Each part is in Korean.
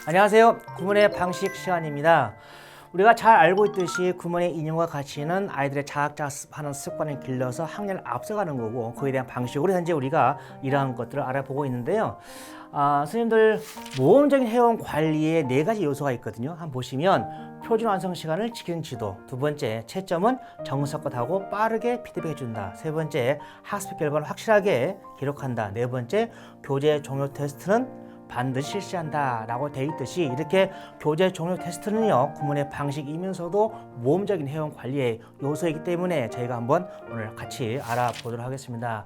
안녕하세요. 구문의 방식 시간입니다. 우리가 잘 알고 있듯이 구문의 인용과 가치는 아이들의 자학자습하는 습관을 길러서 학년을 앞서가는 거고, 그에 대한 방식으로 현재 우리가 이러한 것들을 알아보고 있는데요. 선생님들 모험적인 회원 관리에 4가지 요소가 있거든요. 한번 보시면 표준 완성 시간을 지키는 지도, 두 번째 채점은 정석껏하고 빠르게 피드백해 준다, 세 번째 학습 결과를 확실하게 기록한다, 네 번째 교재 종료 테스트는 반드시 실시한다 라고 되어 있듯이, 이렇게 교재 종료 테스트는요 구문의 방식이면서도 모험적인 회원 관리의 요소이기 때문에 저희가 한번 오늘 같이 알아보도록 하겠습니다.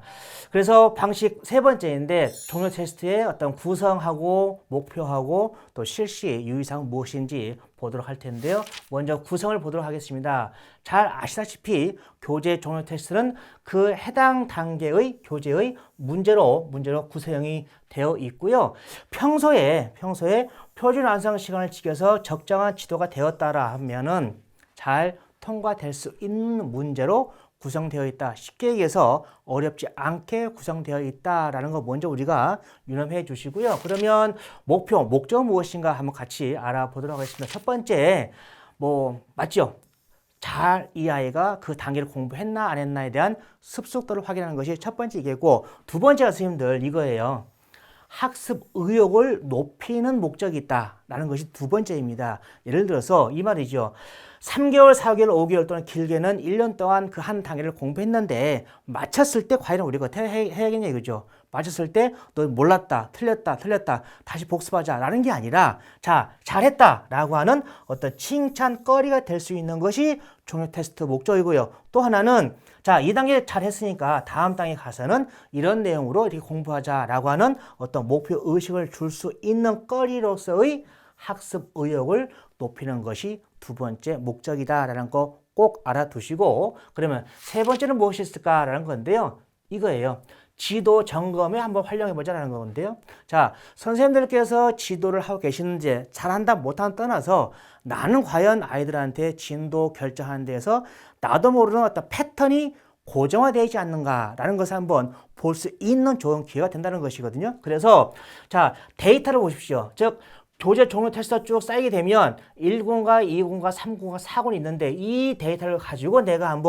그래서 방식 세 번째인데, 종료 테스트의 어떤 구성하고 목표하고 또 실시 유의사항 무엇인지 보도록 할 텐데요. 먼저 구성을 보도록 하겠습니다. 잘 아시다시피 교재 종료 테스트는 그 해당 단계의 교재의 문제로 구성이 되어 있고요. 평소에 표준 완성 시간을 지켜서 적정한 지도가 되었다라 하면은 잘 통과될 수 있는 문제로 구성되어 있다. 쉽게 얘기해서 어렵지 않게 구성되어 있다라는 거 먼저 우리가 유념해 주시고요. 그러면 목적은 무엇인가 한번 같이 알아보도록 하겠습니다. 첫 번째, 맞죠? 잘 이 아이가 그 단계를 공부했나 안 했나에 대한 습득도를 확인하는 것이 첫 번째 이게고, 두 번째가 선생님들 이거예요. 학습 의욕을 높이는 목적이 있다라는 것이 두 번째입니다. 예를 들어서 이 말이죠. 3개월, 4개월, 5개월 또는 길게는 1년 동안 그 한 단계를 공부했는데 맞췄을 때 과연 우리가 어떻게 해야겠냐 이거죠. 맞췄을 때 너 몰랐다, 틀렸다, 다시 복습하자 라는 게 아니라, 자, 잘했다 라고 하는 어떤 칭찬거리가 될 수 있는 것이 종료 테스트 목적이고요. 또 하나는, 자, 2단계 잘했으니까 다음 단계 가서는 이런 내용으로 이렇게 공부하자 라고 하는 어떤 목표 의식을 줄 수 있는 거리로서의 학습 의욕을 높이는 것이 두 번째 목적이다라는 거 꼭 알아두시고, 그러면 세 번째는 무엇이 있을까라는 건데요. 이거예요. 지도 점검에 한번 활용해 보자라는 건데요. 자, 선생님들께서 지도를 하고 계시는지 잘한다 못한다 떠나서 나는 과연 아이들한테 진도 결정하는 데에서 나도 모르는 어떤 패턴이 고정화되어 있지 않는가라는 것을 한번 볼 수 있는 좋은 기회가 된다는 것이거든요. 그래서 자, 데이터를 보십시오. 즉 교재 종료 테스트가 쭉 쌓이게 되면 1군과 2군과 3군과 4군이 있는데, 이 데이터를 가지고 내가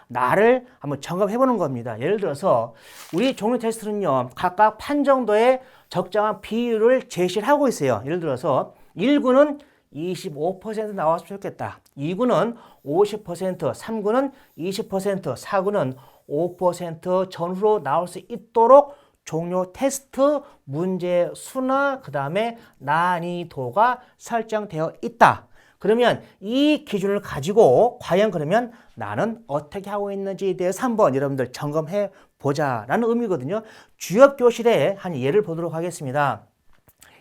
나를 한번 점검해 보는 겁니다. 예를 들어서 우리 종료 테스트는요 각각 판 정도의 적정한 비율을 제시를 하고 있어요. 예를 들어서 1군은 25% 나왔으면 좋겠다, 2군은 50%, 3군은 20%, 4군은 5% 전후로 나올 수 있도록 종료 테스트 문제 수나 그 다음에 난이도가 설정되어 있다. 그러면 이 기준을 가지고 과연 그러면 나는 어떻게 하고 있는지에 대해서 한번 여러분들 점검해 보자라는 의미거든요. 주협교실에 한 예를 보도록 하겠습니다.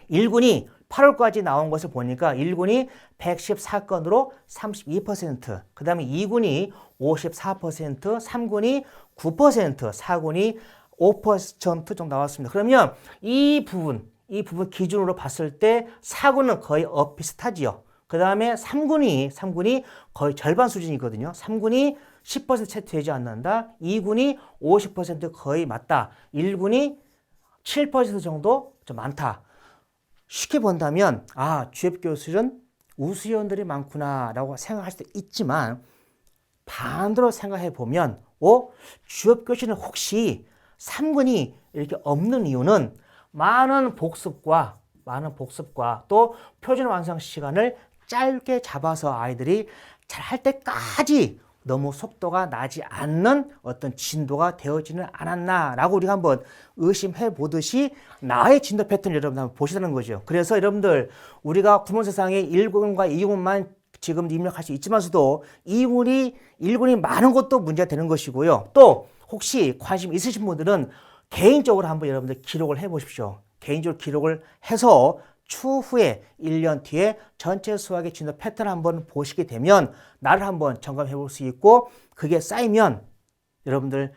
1군이 8월까지 나온 것을 보니까 1군이 114건으로 32%, 그 다음에 2군이 54%, 3군이 9%, 4군이 5% 정도 나왔습니다. 그러면 이 부분 기준으로 봤을 때 4군은 거의 비슷하지요. 그 다음에 3군이 거의 절반 수준이거든요. 3군이 10% 채 되지 않는다. 2군이 50% 거의 맞다. 1군이 7% 정도 좀 많다. 쉽게 본다면, 주협교실은 우수위원들이 많구나 라고 생각할 수도 있지만, 반대로 생각해 보면 주협교실은 혹시 3군이 이렇게 없는 이유는 많은 복습과 또 표준 완성 시간을 짧게 잡아서 아이들이 잘 할 때까지 너무 속도가 나지 않는 어떤 진도가 되어지는 않았나라고 우리가 한번 의심해 보듯이 나의 진도 패턴을 여러분 한번 보시라는 거죠. 그래서 여러분들 우리가 구몬세상에 1군과 2군만 지금 입력할 수 있지만서도 1군이 많은 것도 문제가 되는 것이고요. 또 혹시 관심 있으신 분들은 개인적으로 한번 여러분들 기록을 해 보십시오. 개인적으로 기록을 해서 추후에 1년 뒤에 전체 수학의 진도 패턴을 한번 보시게 되면 나를 한번 점검해 볼 수 있고, 그게 쌓이면 여러분들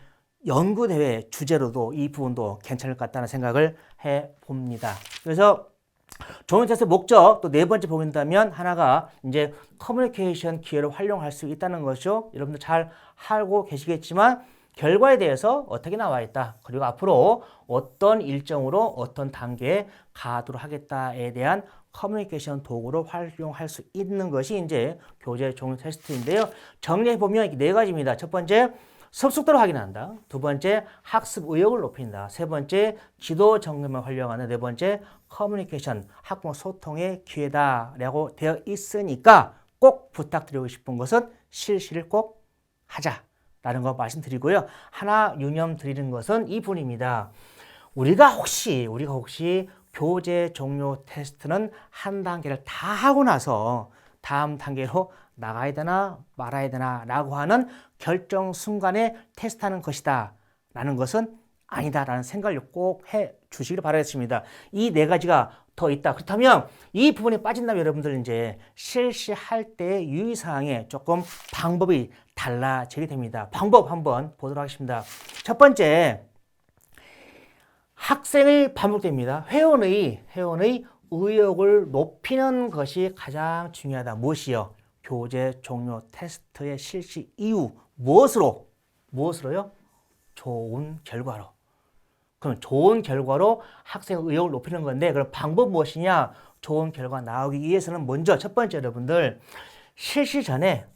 연구대회 주제로도 이 부분도 괜찮을 것 같다는 생각을 해 봅니다. 그래서 종료 테스트 목적 또 네 번째 보긴다면, 하나가 이제 커뮤니케이션 기회를 활용할 수 있다는 것이죠. 여러분들 잘 알고 계시겠지만 결과에 대해서 어떻게 나와 있다. 그리고 앞으로 어떤 일정으로 어떤 단계에 가도록 하겠다에 대한 커뮤니케이션 도구로 활용할 수 있는 것이 이제 교재 종료 테스트인데요. 정리해 보면 네 가지입니다. 첫 번째, 습속도를 확인한다. 두 번째, 학습 의욕을 높인다. 세 번째, 지도 정보만 활용하는. 네 번째, 커뮤니케이션, 학부모 소통의 기회다라고 되어 있으니까 꼭 부탁드리고 싶은 것은 실시를 꼭 하자라는 거 말씀드리고요. 하나 유념드리는 것은 이 부분입니다. 우리가 혹시 교재 종료 테스트는 한 단계를 다 하고 나서 다음 단계로 나가야 되나 말아야 되나 라고 하는 결정 순간에 테스트하는 것이다 라는 것은 아니다 라는 생각을 꼭 해 주시길 바라겠습니다. 이 네 가지가 더 있다. 그렇다면 이 부분에 빠진다면 여러분들 이제 실시할 때 유의사항에 조금 방법이 달라지게 됩니다. 방법 한번 보도록 하겠습니다. 첫 번째, 학생의 반복됩니다. 회원의 의욕을 높이는 것이 가장 중요하다. 무엇이요? 교재 종료 테스트의 실시 이후 무엇으로요? 좋은 결과로. 그럼 좋은 결과로 학생의 의욕을 높이는 건데 그럼 방법 무엇이냐? 좋은 결과 나오기 위해서는 먼저 첫 번째 여러분들 실시 전에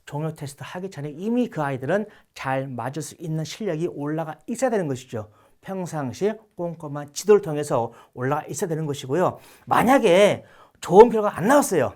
종료 테스트 하기 전에 이미 그 아이들은 잘 맞을 수 있는 실력이 올라가 있어야 되는 것이죠. 평상시에 꼼꼼한 지도를 통해서 올라가 있어야 되는 것이고요. 만약에 좋은 결과가 안 나왔어요.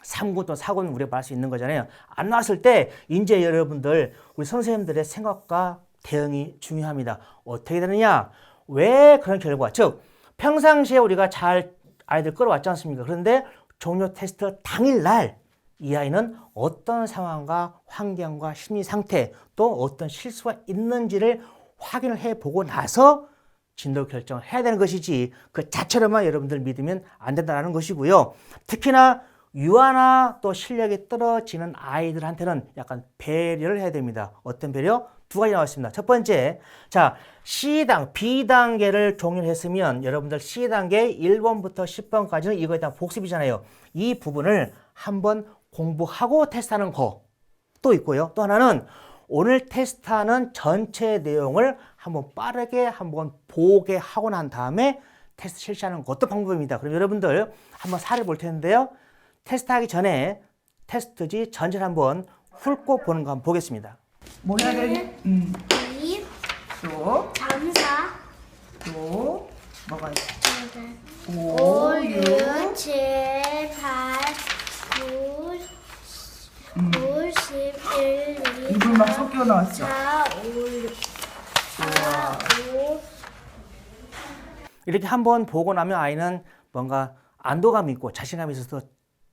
3군 또 4군 우리가 말할 수 있는 거잖아요. 안 나왔을 때 이제 여러분들 우리 선생님들의 생각과 대응이 중요합니다. 어떻게 되느냐? 왜 그런 결과? 즉 평상시에 우리가 잘 아이들 끌어왔지 않습니까? 그런데 종료 테스트 당일날 이 아이는 어떤 상황과 환경과 심리 상태 또 어떤 실수가 있는지를 확인을 해보고 나서 진도 결정을 해야 되는 것이지 그 자체로만 여러분들 믿으면 안 된다는 것이고요. 특히나 유아나 또 실력이 떨어지는 아이들한테는 약간 배려를 해야 됩니다. 어떤 배려? 두 가지 나왔습니다. 첫 번째, 자 B단계를 종료했으면 여러분들 C단계 1번부터 10번까지는 이거에 대한 복습이잖아요. 이 부분을 한번 공부하고 테스트하는 거 또 있고요. 또 하나는 오늘 테스트하는 전체 내용을 한번 빠르게 한번 보게 하고 난 다음에 테스트 실시하는 것도 방법입니다. 그럼 여러분들 한번 사례 볼 텐데요. 테스트하기 전에 테스트지 전체를 한번 훑고 보는 거 한번 보겠습니다. 뭐 해야 되니? 이 또, 점사 또, 뭐가 있어? 5, 6, 7, 8, 9, 10, 1, 2, 입을 막 섞여 나왔죠? 4, 5, 6, 4, 5. 이렇게 한번 보고 나면 아이는 뭔가 안도감이 있고 자신감이 있어서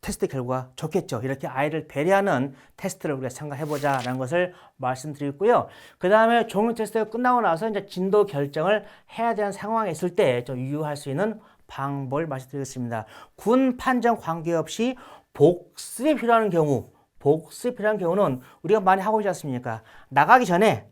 테스트 결과 좋겠죠. 이렇게 아이를 배려하는 테스트를 우리가 생각해보자라는 것을 말씀드리고요. 그 다음에 종료 테스트가 끝나고 나서 이제 진도 결정을 해야 되는 상황에 있을 때 좀 유효할 수 있는 방법을 말씀드리겠습니다. 군 판정 관계없이 복습이 필요한 경우는 우리가 많이 하고 있지 않습니까? 나가기 전에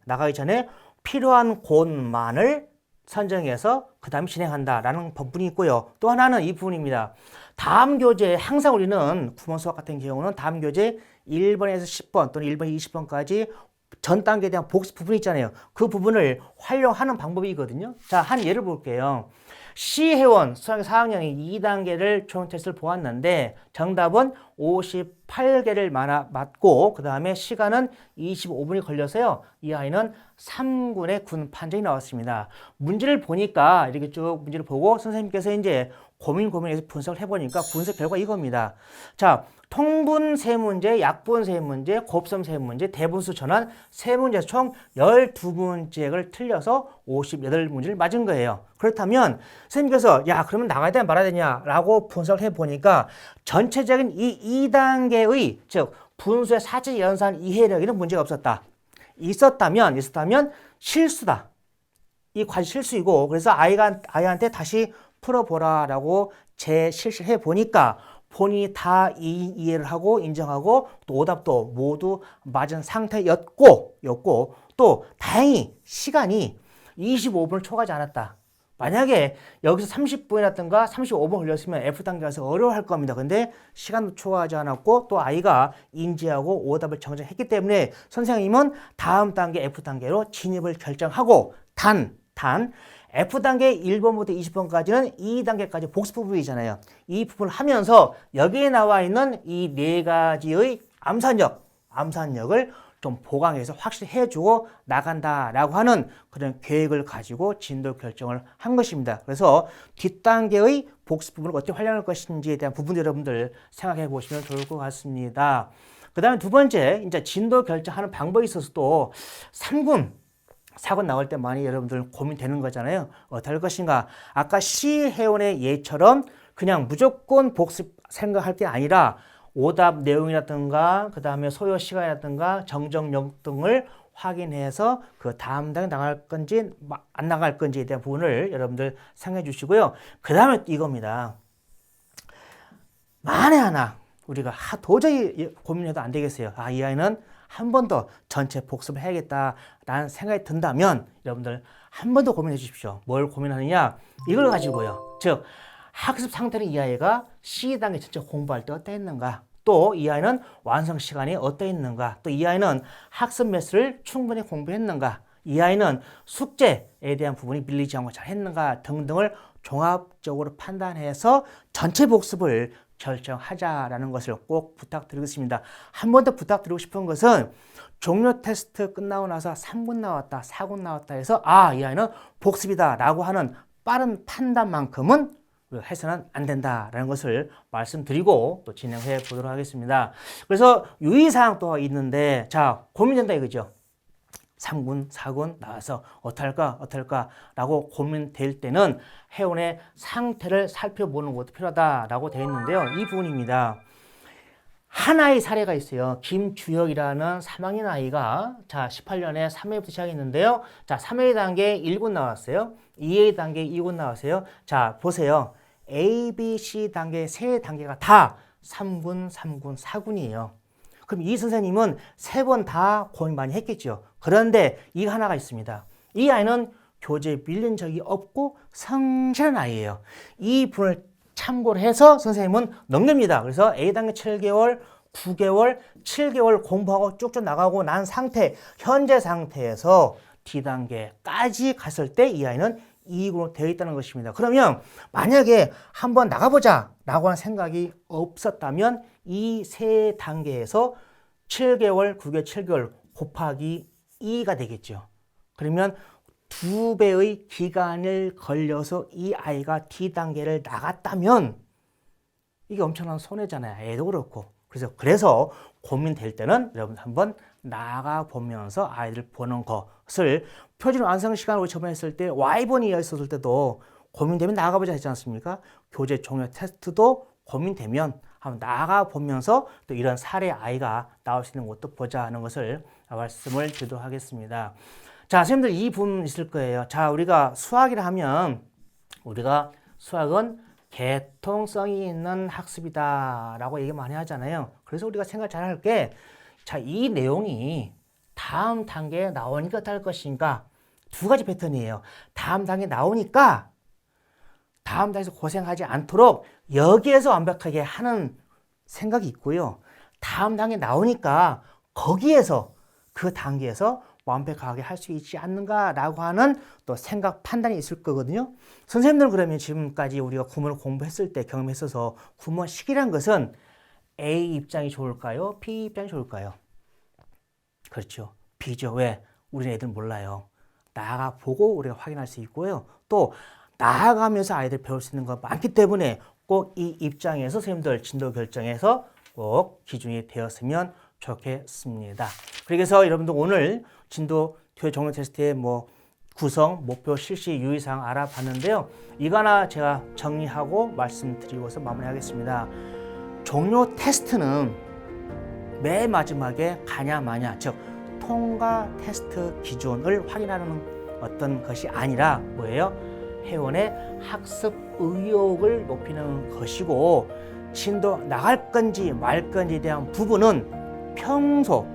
필요한 곳만을 선정해서 그 다음에 진행한다라는 부분이 있고요. 또 하나는 이 부분입니다. 다음 교재 항상 우리는 구몬 수학 같은 경우는 다음 교재 1번에서 10번 또는 1번, 20번까지 전 단계에 대한 복습 부분이 있잖아요. 그 부분을 활용하는 방법이거든요. 자, 한 예를 볼게요. C회원 수학의 4학년이 2단계를 종료 테스트를 보았는데 정답은 58개를 맞고 그 다음에 시간은 25분이 걸려서요. 이 아이는 3군의 군 판정이 나왔습니다. 문제를 보니까 이렇게 쭉 문제를 보고 선생님께서 이제 고민해서 분석을 해보니까 분석 결과 이겁니다. 자, 통분 3문제, 약분 3문제, 곱셈 3문제, 대분수 전환 3문제에서 총 12문제를 틀려서 58문제를 맞은 거예요. 그렇다면 선생님께서 야 그러면 나가야 되냐 말아야 되냐 라고 분석을 해보니까 전체적인 이 2단계의 즉 분수의 사지 연산 이해력에는 문제가 없었다. 있었다면 실수다. 이 과제 실수이고 그래서 아이한테 다시 풀어보라라고 재실시를 해보니까 본인이 다 이해를 하고 인정하고 또 오답도 모두 맞은 상태였고 또 다행히 시간이 25분을 초과하지 않았다. 만약에 여기서 30분이라든가 35분 걸렸으면 F단계 가서 어려워할 겁니다. 근데 시간도 초과하지 않았고 또 아이가 인지하고 오답을 정정했기 때문에 선생님은 다음 단계 F단계로 진입을 결정하고 단 F단계 1번부터 20번까지는 2단계까지 복습 부분이잖아요. 이 부분을 하면서 여기에 나와 있는 이 네 가지의 암산력을 좀 보강해서 확실히 해주고 나간다라고 하는 그런 계획을 가지고 진도 결정을 한 것입니다. 그래서 뒷단계의 복습 부분을 어떻게 활용할 것인지에 대한 부분 여러분들 생각해 보시면 좋을 것 같습니다. 그 다음에 두 번째, 이제 진도 결정하는 방법에 있어서도 3군, 4군 나올 때 많이 여러분들 고민되는 거잖아요. 어떻게 할 것인가? 아까 시혜원의 예처럼 그냥 무조건 복습 생각할 게 아니라 오답 내용이라든가 그 다음에 소요 시간이라든가 정정력 등을 확인해서 그 다음 단계 나갈 건지 안 나갈 건지에 대한 부분을 여러분들 생각해 주시고요. 그 다음에 이겁니다. 만에 하나 우리가 도저히 고민해도 안 되겠어요. 이 아이는 한 번 더 전체 복습을 해야겠다라는 생각이 든다면 여러분들 한 번 더 고민해 주십시오. 뭘 고민하느냐? 이걸 가지고요. 즉 학습 상태는 이 아이가 C단계 전체 공부할 때 어떠했는가? 또 이 아이는 완성 시간이 어떠했는가? 또 이 아이는 학습 매수를 충분히 공부했는가? 이 아이는 숙제에 대한 부분이 밀리지 않고 잘 했는가? 등등을 종합적으로 판단해서 전체 복습을 결정하자라는 것을 꼭 부탁드리겠습니다. 한 번 더 부탁드리고 싶은 것은 종료 테스트 끝나고 나서 3군 나왔다, 4군 나왔다 해서 이 아이는 복습이다 라고 하는 빠른 판단만큼은 해서는 안 된다라는 것을 말씀드리고 또 진행해 보도록 하겠습니다. 그래서 유의사항 또 있는데 고민된다 이거죠. 3군, 4군 나와서 어떨까 라고 고민될 때는 회원의 상태를 살펴보는 것도 필요하다라고 되어 있는데요. 이 부분입니다. 하나의 사례가 있어요. 김주혁이라는 3학년 아이가 18년에 3회부터 시작했는데요. 3회 단계 1군 나왔어요. 2회 단계 2군 나왔어요. 보세요. A, B, C 단계 세 단계가 다 3군, 4군이에요. 그럼 이 선생님은 3번 다 고민 많이 했겠죠. 그런데 이 하나가 있습니다. 이 아이는 교재에 밀린 적이 없고 성실한 아이예요. 이 분을 참고를 해서 선생님은 넘깁니다. 그래서 A단계 7개월, 9개월, 7개월 공부하고 쭉쭉 나가고 난 상태, 현재 상태에서 D단계까지 갔을 때 이 아이는 2군으로 되어 있다는 것입니다. 그러면 만약에 한번 나가보자 라고 하는 생각이 없었다면 이 세 단계에서 7개월, 9개월, 7개월 곱하기 2가 되겠죠. 그러면 2배의 기간을 걸려서 이 아이가 D단계를 나갔다면 이게 엄청난 손해잖아요. 애도 그렇고. 그래서 고민될 때는 여러분 한번 나가보면서 아이들 보는 것을 표준 완성 시간으로 저번에 했을 때 Y본이 있었을 때도 고민되면 나가보자 했지 않습니까? 교재 종료 테스트도 고민되면 한번 나가보면서 또 이런 사례 아이가 나올 수 있는 것도 보자 하는 것을 말씀을 드리도록 하겠습니다. 선생님들 이 부분 있을 거예요. 우리가 수학이라 하면 우리가 수학은 개통성이 있는 학습이다 라고 얘기 많이 하잖아요. 그래서 우리가 생각 잘 할 게 이 내용이 다음 단계에 나오니까 어떨 것인가 두 가지 패턴이에요. 다음 단계에 나오니까 다음 단계에서 고생하지 않도록 여기에서 완벽하게 하는 생각이 있고요. 다음 단계에 나오니까 거기에서 그 단계에서 완벽하게 할 수 있지 않는가라고 하는 또 생각 판단이 있을 거거든요. 선생님들은 그러면 지금까지 우리가 구문을 공부했을 때 경험했어서 구문식이란 것은 A 입장이 좋을까요? B 입장이 좋을까요? 그렇죠. B죠. 왜? 우리 애들 몰라요. 나가보고 우리가 확인할 수 있고요. 또 나아가면서 아이들 배울 수 있는 거 많기 때문에 꼭 이 입장에서 선생님들 진도 결정해서 꼭 기준이 되었으면 좋겠습니다. 그래서 여러분들 오늘 진도 교육 종료 테스트의 구성, 목표, 실시, 유의사항 알아봤는데요. 이거 하나 제가 정리하고 말씀드리고서 마무리하겠습니다. 종료 테스트는 맨 마지막에 가냐 마냐, 즉 통과 테스트 기준을 확인하는 어떤 것이 아니라 뭐예요? 회원의 학습 의욕을 높이는 것이고 진도 나갈 건지 말 건지에 대한 부분은 평소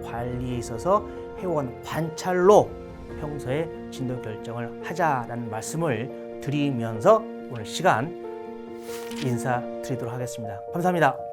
관리에 있어서 회원 관찰로 평소에 진도 결정을 하자라는 말씀을 드리면서 오늘 시간 인사드리도록 하겠습니다. 감사합니다.